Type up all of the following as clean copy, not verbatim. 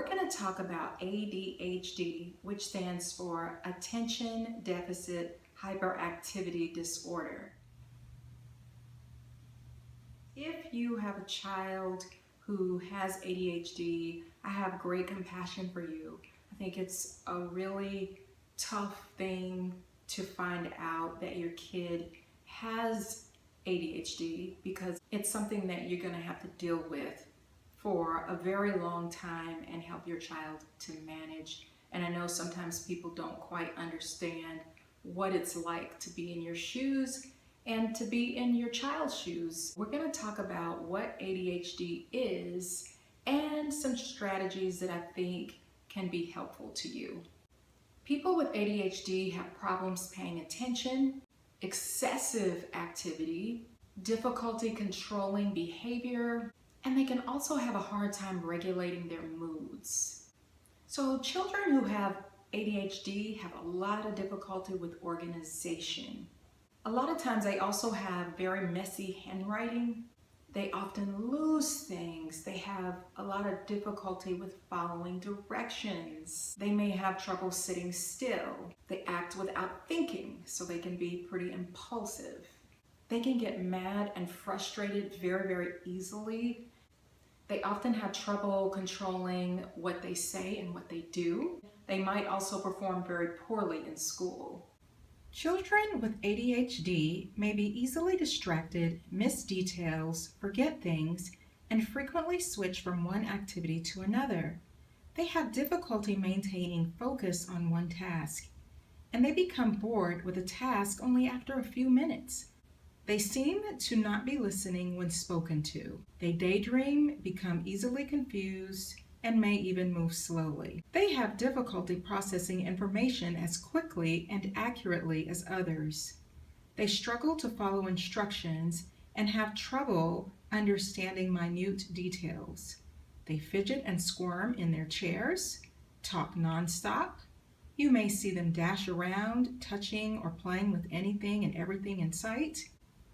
we're going to talk about ADHD, which stands for Attention Deficit Hyperactivity Disorder. If you have a child who has ADHD, I have great compassion for you. I think it's a really tough thing to find out that your kid has ADHD because it's something that you're going to have to deal with for a very long time and help your child to manage. And I know sometimes people don't quite understand what it's like to be in your shoes and to be in your child's shoes. We're going to talk about what ADHD is and some strategies that I think can be helpful to you. People with ADHD have problems paying attention, excessive activity, difficulty controlling behavior, and they can also have a hard time regulating their moods. So children who have ADHD have a lot of difficulty with organization. A lot of times they also have very messy handwriting. They often lose things. They have a lot of difficulty with following directions. They may have trouble sitting still. They act without thinking, so they can be pretty impulsive. They can get mad and frustrated very, very easily. They often have trouble controlling what they say and what they do. They might also perform very poorly in school. Children with ADHD may be easily distracted, miss details, forget things, and frequently switch from one activity to another. They have difficulty maintaining focus on one task, and they become bored with a task only after a few minutes. They seem to not be listening when spoken to. They daydream, become easily confused, and may even move slowly. They have difficulty processing information as quickly and accurately as others. They struggle to follow instructions and have trouble understanding minute details. They fidget and squirm in their chairs, talk nonstop. You may see them dash around, touching or playing with anything and everything in sight.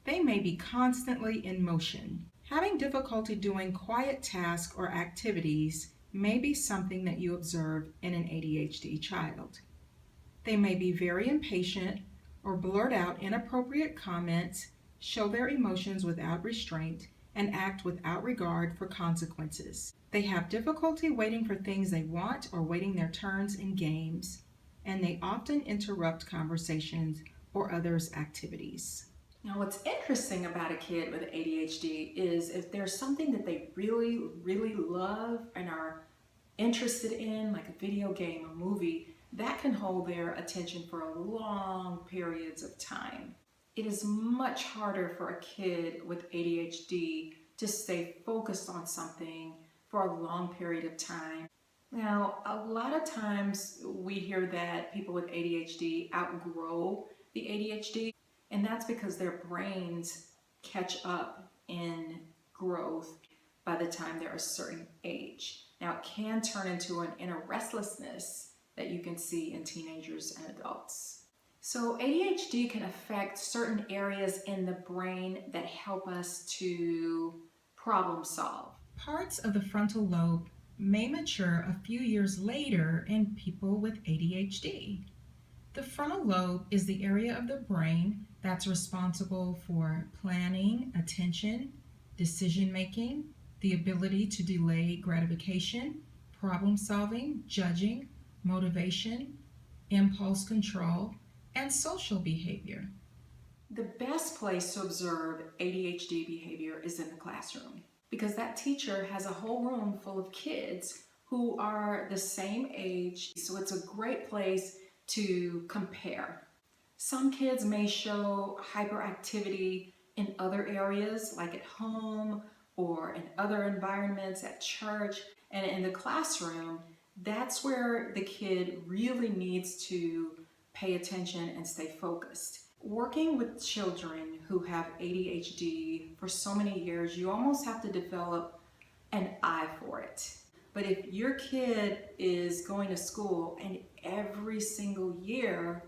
They may be constantly in motion. Having difficulty doing quiet tasks or activities may be something that you observe in an ADHD child. They may be very impatient or blurt out inappropriate comments, show their emotions without restraint, and act without regard for consequences. They have difficulty waiting for things they want or waiting their turns in games, and they often interrupt conversations or others' activities. Now, what's interesting about a kid with ADHD is if there's something that they really, really love and are interested in, like a video game, a movie, that can hold their attention for long periods of time. It is much harder for a kid with ADHD to stay focused on something for a long period of time. Now, a lot of times we hear that people with ADHD outgrow the ADHD. And that's because their brains catch up in growth by the time they're a certain age. Now, it can turn into an inner restlessness that you can see in teenagers and adults. So ADHD can affect certain areas in the brain that help us to problem solve. Parts of the frontal lobe may mature a few years later in people with ADHD. The frontal lobe is the area of the brain that's responsible for planning, attention, decision-making, the ability to delay gratification, problem-solving, judging, motivation, impulse control, and social behavior. The best place to observe ADHD behavior is in the classroom because that teacher has a whole room full of kids who are the same age, so it's a great place to compare. Some kids may show hyperactivity in other areas, like at home or in other environments, at church, and in the classroom. That's where the kid really needs to pay attention and stay focused. Working with children who have ADHD for so many years, you almost have to develop an eye for it. But if your kid is going to school and every single year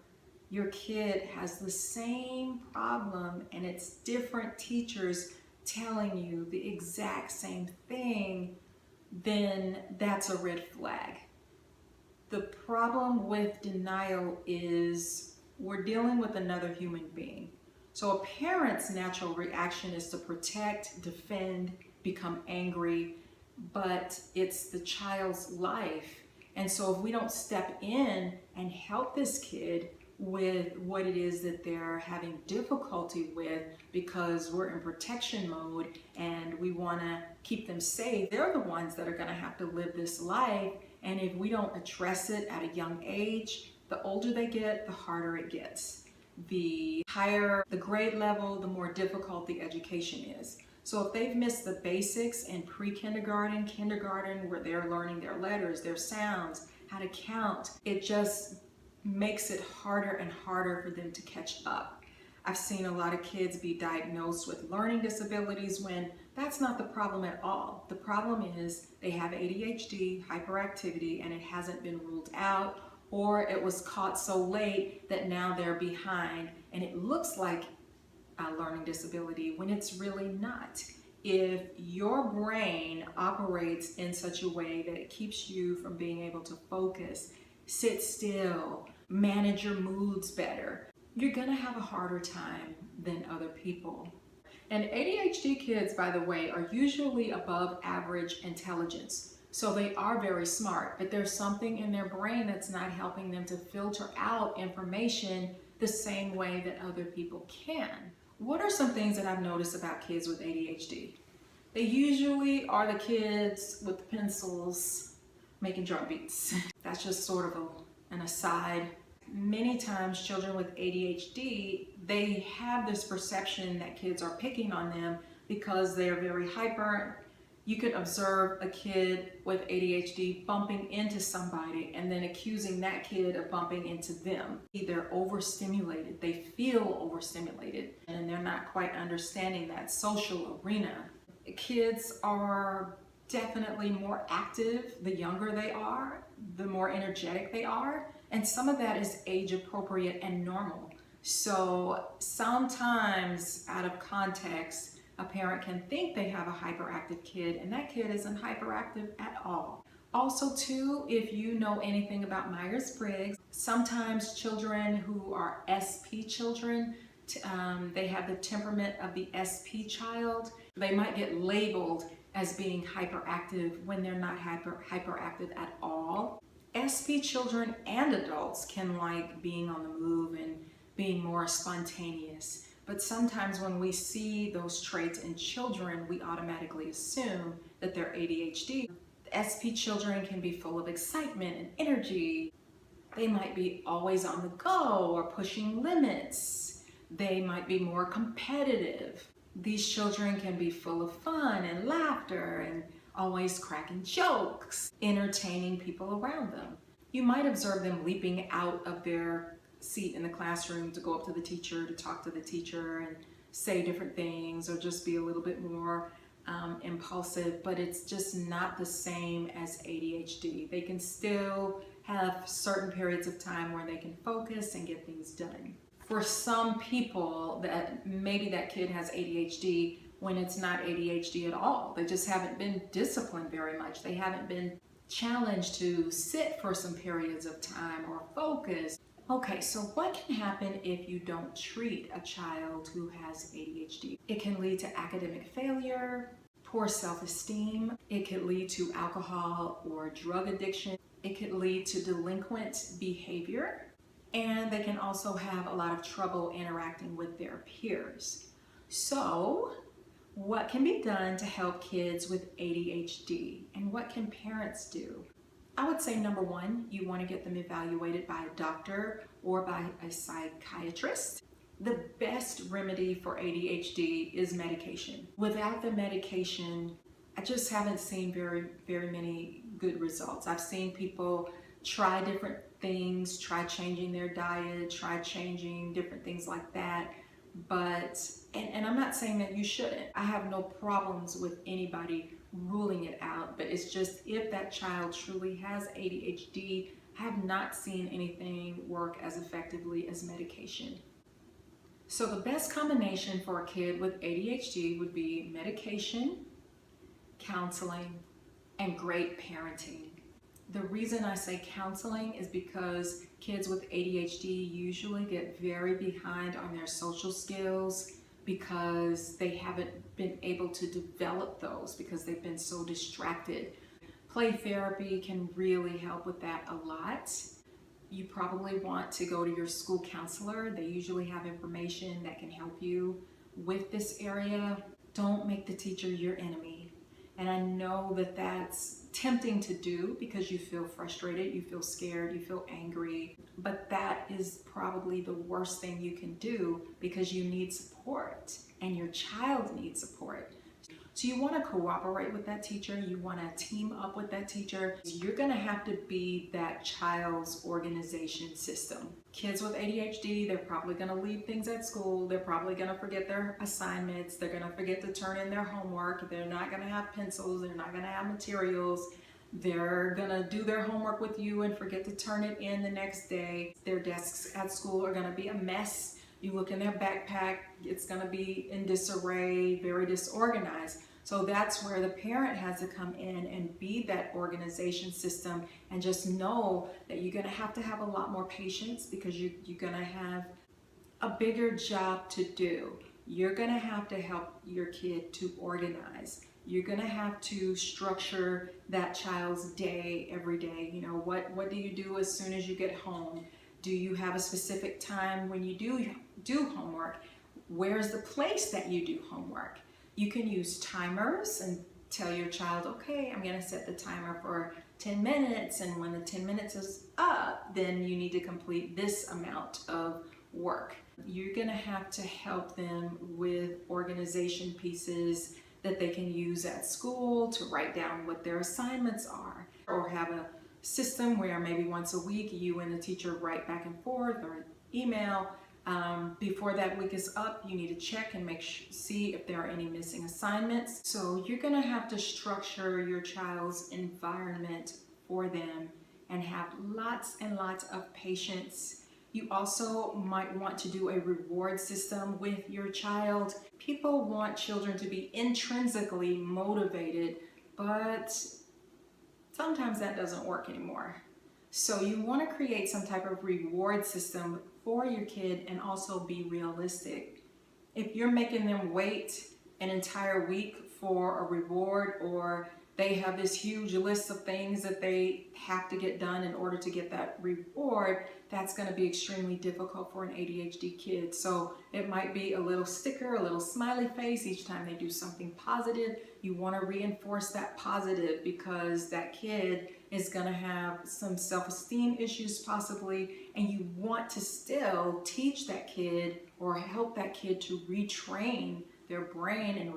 your kid has the same problem and it's different teachers telling you the exact same thing, then that's a red flag. The problem with denial is we're dealing with another human being. So a parent's natural reaction is to protect, defend, become angry, but it's the child's life. And so if we don't step in and help this kid with what it is that they're having difficulty with, because we're in protection mode and we want to keep them safe, they're the ones that are going to have to live this life. And if we don't address it at a young age, the older they get, the harder it gets. The higher the grade level, the more difficult the education is. So if they've missed the basics in pre-kindergarten, kindergarten, where they're learning their letters, their sounds, how to count, it just makes it harder and harder for them to catch up. I've seen a lot of kids be diagnosed with learning disabilities when that's not the problem at all. The problem is they have ADHD, hyperactivity, and it hasn't been ruled out, or it was caught so late that now they're behind and it looks like a learning disability when it's really not. If your brain operates in such a way that it keeps you from being able to focus, sit still, manage your moods better, you're gonna have a harder time than other people. And ADHD kids, by the way, are usually above average intelligence. So they are very smart, but there's something in their brain that's not helping them to filter out information the same way that other people can. What are some things that I've noticed about kids with ADHD? They usually are the kids with the pencils making drum beats. That's just sort of an aside. Many times children with ADHD, they have this perception that kids are picking on them because they are very hyper. You could observe a kid with ADHD bumping into somebody and then accusing that kid of bumping into them. They're overstimulated, they feel overstimulated, and they're not quite understanding that social arena. Kids are definitely more active the younger they are, the more energetic they are, and some of that is age appropriate and normal. So sometimes out of context, a parent can think they have a hyperactive kid and that kid isn't hyperactive at all. Also too, if you know anything about myers-briggs, sometimes children who are SP children, they have the temperament of the SP child. They might get labeled as being hyperactive when they're not hyperactive at all. SP children and adults can like being on the move and being more spontaneous. But sometimes when we see those traits in children, we automatically assume that they're ADHD. SP children can be full of excitement and energy. They might be always on the go or pushing limits. They might be more competitive. These children can be full of fun and laughter and always cracking jokes, entertaining people around them. You might observe them leaping out of their seat in the classroom to go up to the teacher, to talk to the teacher and say different things, or just be a little bit more impulsive, but it's just not the same as ADHD. They can still have certain periods of time where they can focus and get things done. For some people, that maybe that kid has ADHD when it's not ADHD at all. They just haven't been disciplined very much. They haven't been challenged to sit for some periods of time or focus. Okay, so what can happen if you don't treat a child who has ADHD? It can lead to academic failure, poor self-esteem. It could lead to alcohol or drug addiction. It could lead to delinquent behavior. And they can also have a lot of trouble interacting with their peers. So, what can be done to help kids with ADHD? And what can parents do? I would say number one, you want to get them evaluated by a doctor or by a psychiatrist. The best remedy for ADHD is medication. Without the medication, I just haven't seen very many good results. I've seen people try different things, try changing their diet, try changing different things like that. But, and I'm not saying that you shouldn't. I have no problems with anybody ruling it out, but it's just if that child truly has ADHD, I have not seen anything work as effectively as medication. So the best combination for a kid with ADHD would be medication, counseling, and great parenting. The reason I say counseling is because kids with ADHD usually get very behind on their social skills because they haven't been able to develop those because they've been so distracted. Play therapy can really help with that a lot. You probably want to go to your school counselor. They usually have information that can help you with this area. Don't make the teacher your enemy. And I know that that's tempting to do because you feel frustrated, you feel scared, you feel angry, but that is probably the worst thing you can do because you need support and your child needs support. So you want to cooperate with that teacher, you want to team up with that teacher. You're going to have to be that child's organization system. Kids with ADHD, they're probably going to leave things at school, they're probably going to forget their assignments, they're going to forget to turn in their homework, they're not going to have pencils, they're not going to have materials, they're going to do their homework with you and forget to turn it in the next day. Their desks at school are going to be a mess. You look in their backpack, it's going to be in disarray, very disorganized. So that's where the parent has to come in and be that organization system and just know that you're going to have a lot more patience because you're going to have a bigger job to do. You're going to have to help your kid to organize. You're going to have to structure that child's day every day. You know, what do you do as soon as you get home? Do you have a specific time when you do homework? Where's the place that you do homework? You can use timers and tell your child, okay, I'm going to set the timer for 10 minutes, and when the 10 minutes is up, then you need to complete this amount of work. You're going to have to help them with organization pieces that they can use at school to write down what their assignments are, or have a system where maybe once a week you and the teacher write back and forth or email. Before that week is up, you need to check and see if there are any missing assignments. So you're going to have to structure your child's environment for them and have lots and lots of patience. You also might want to do a reward system with your child. People want children to be intrinsically motivated, but sometimes that doesn't work anymore. So you want to create some type of reward system for your kid and also be realistic. If you're making them wait an entire week for a reward, or they have this huge list of things that they have to get done in order to get that reward, that's going to be extremely difficult for an ADHD kid. So it might be a little sticker, a little smiley face each time they do something positive. You want to reinforce that positive because that kid is going to have some self-esteem issues possibly, and you want to still teach that kid or help that kid to retrain their brain and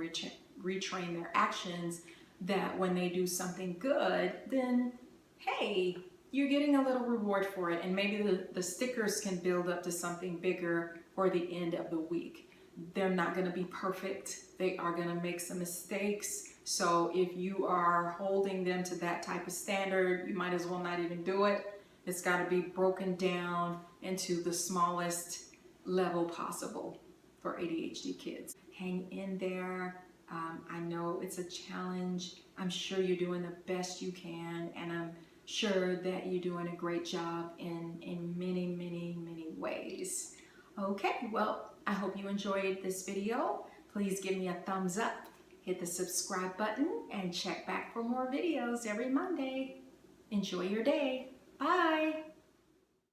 retrain their actions, that when they do something good, then hey, you're getting a little reward for it, and maybe the stickers can build up to something bigger for the end of the week. They're not going to be perfect. They are going to make some mistakes. So if you are holding them to that type of standard, you might as well not even do it. It's got to be broken down into the smallest level possible for ADHD kids. Hang in there. I know it's a challenge. I'm sure you're doing the best you can, and I'm sure that you're doing a great job in many, many, many ways. Okay, well, I hope you enjoyed this video. Please give me a thumbs up, hit the subscribe button, and check back for more videos every Monday. Enjoy your day. Bye.